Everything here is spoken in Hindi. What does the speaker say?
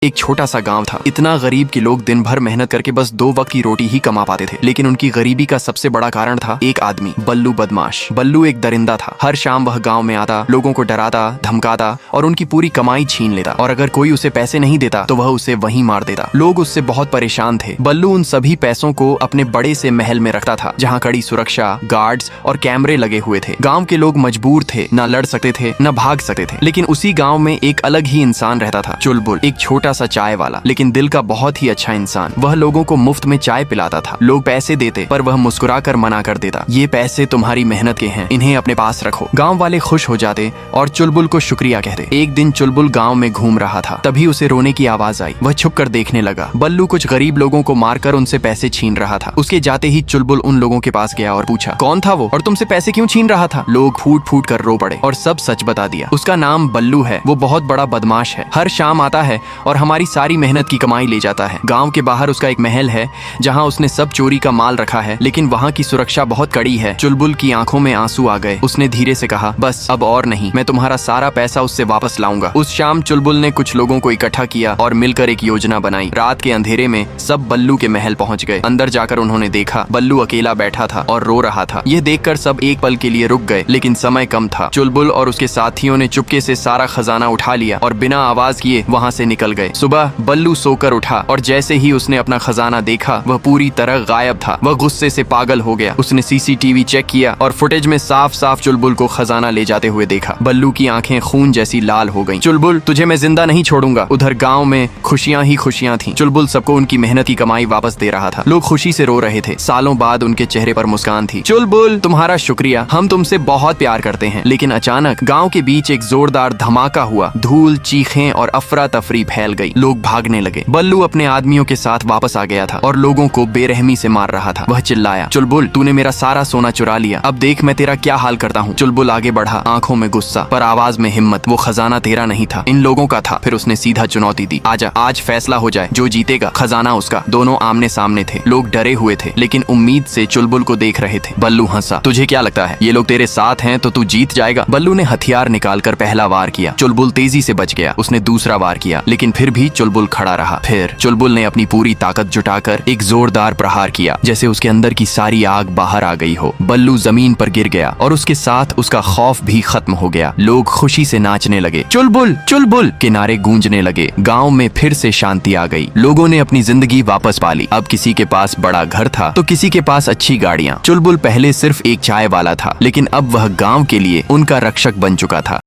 एक छोटा सा गांव था। इतना गरीब कि लोग दिन भर मेहनत करके बस 2 वक्त की रोटी ही कमा पाते थे। लेकिन उनकी गरीबी का सबसे बड़ा कारण था एक आदमी, बल्लू बदमाश। बल्लू एक दरिंदा था। हर शाम वह गांव में आता, लोगों को डराता, धमकाता और उनकी पूरी कमाई छीन लेता। और अगर कोई उसे पैसे नहीं देता तो वह उसे वहीं मार देता। लोग उससे बहुत परेशान थे। बल्लू उन सभी पैसों को अपने बड़े से महल में रखता था, जहाँ कड़ी सुरक्षा, गार्ड्स और कैमरे लगे हुए थे। गाँव के लोग मजबूर थे, न लड़ सकते थे न भाग सकते थे। लेकिन उसी गाँव में एक अलग ही इंसान रहता था, चुलबुल, एक छोटा सा चाय वाला, लेकिन दिल का बहुत ही अच्छा इंसान। वह लोगों को मुफ्त में चाय पिलाता था। लोग पैसे देते पर वह मुस्कुराकर मना कर देता। ये पैसे तुम्हारी मेहनत के हैं, इन्हें अपने पास रखो। गांव वाले खुश हो जाते और चुलबुल को शुक्रिया कहते। एक दिन चुलबुल गांव में घूम रहा था, तभी उसे रोने की आवाज आई। वह छुप कर देखने लगा। बल्लू कुछ गरीब लोगों को मारकर उनसे पैसे छीन रहा था। उसके जाते ही चुलबुल उन लोगों के पास गया और पूछा, कौन था वो और तुमसे पैसे क्यों छीन रहा था? लोग फूट फूट कर रो पड़े और सब सच बता दिया। उसका नाम बल्लू है, वो बहुत बड़ा बदमाश है। हर शाम आता है और हमारी सारी मेहनत की कमाई ले जाता है। गांव के बाहर उसका एक महल है, जहां उसने सब चोरी का माल रखा है, लेकिन वहां की सुरक्षा बहुत कड़ी है। चुलबुल की आंखों में आंसू आ गए। उसने धीरे से कहा, बस अब और नहीं, मैं तुम्हारा सारा पैसा उससे वापस लाऊंगा। उस शाम चुलबुल ने कुछ लोगों को इकट्ठा किया और मिलकर एक योजना बनाई। रात के अंधेरे में सब बल्लू के महल पहुंच गए। अंदर जाकर उन्होंने देखा बल्लू अकेला बैठा था और रो रहा था। यह देखकर सब एक पल के लिए रुक गए, लेकिन समय कम था। चुलबुल और उसके साथियों ने चुपके से सारा खजाना उठा लिया और बिना आवाज किए वहां से निकल गए। सुबह बल्लू सोकर उठा और जैसे ही उसने अपना खजाना देखा, वह पूरी तरह गायब था। वह गुस्से से पागल हो गया। उसने सीसीटीवी चेक किया और फुटेज में साफ साफ चुलबुल को खजाना ले जाते हुए देखा। बल्लू की आंखें खून जैसी लाल हो गईं। चुलबुल, तुझे मैं जिंदा नहीं छोड़ूंगा। उधर गांव में खुशियां ही खुशियां थीं। चुलबुल सबको उनकी मेहनत की कमाई वापस दे रहा था। लोग खुशी से रो रहे थे। सालों बाद उनके चेहरे पर मुस्कान थी। चुलबुल, तुम्हारा शुक्रिया, हम तुमसे बहुत प्यार करते हैं। लेकिन अचानक गाँव के बीच एक जोरदार धमाका हुआ। धूल, चीखें और अफरा तफरी फैल गई। लोग भागने लगे। बल्लू अपने आदमियों के साथ वापस आ गया था और लोगों को बेरहमी से मार रहा था। वह चिल्लाया, चुलबुल, तूने मेरा सारा सोना चुरा लिया, अब देख मैं तेरा क्या हाल करता हूँ। चुलबुल आगे बढ़ा, आंखों में गुस्सा पर आवाज में हिम्मत। वो खजाना तेरा नहीं था, इन लोगों का था। फिर उसने सीधा चुनौती दी, आजा, आज फैसला हो जाए, जो जीतेगा खजाना उसका। दोनों आमने सामने थे। लोग डरे हुए थे, लेकिन उम्मीद से चुलबुल को देख रहे थे। बल्लू हंसा, तुझे क्या लगता है ये लोग तेरे साथ हैं तो तू जीत जाएगा? बल्लू ने हथियार निकालकर पहला वार किया। चुलबुल तेजी से बच गया। उसने दूसरा वार किया, लेकिन फिर भी चुलबुल खड़ा रहा। फिर चुलबुल ने अपनी पूरी ताकत जुटाकर एक जोरदार प्रहार किया, जैसे उसके अंदर की सारी आग बाहर आ गई हो। बल्लू जमीन पर गिर गया और उसके साथ उसका खौफ भी खत्म हो गया। लोग खुशी से नाचने लगे। चुलबुल चुलबुल के नारे गूंजने लगे। गांव में फिर से शांति आ गई। लोगों ने अपनी जिंदगी वापस पा ली। अब किसी के पास बड़ा घर था तो किसी के पास अच्छी गाड़ियां। चुलबुल पहले सिर्फ एक चाय वाला था, लेकिन अब वह गांव के लिए उनका रक्षक बन चुका था।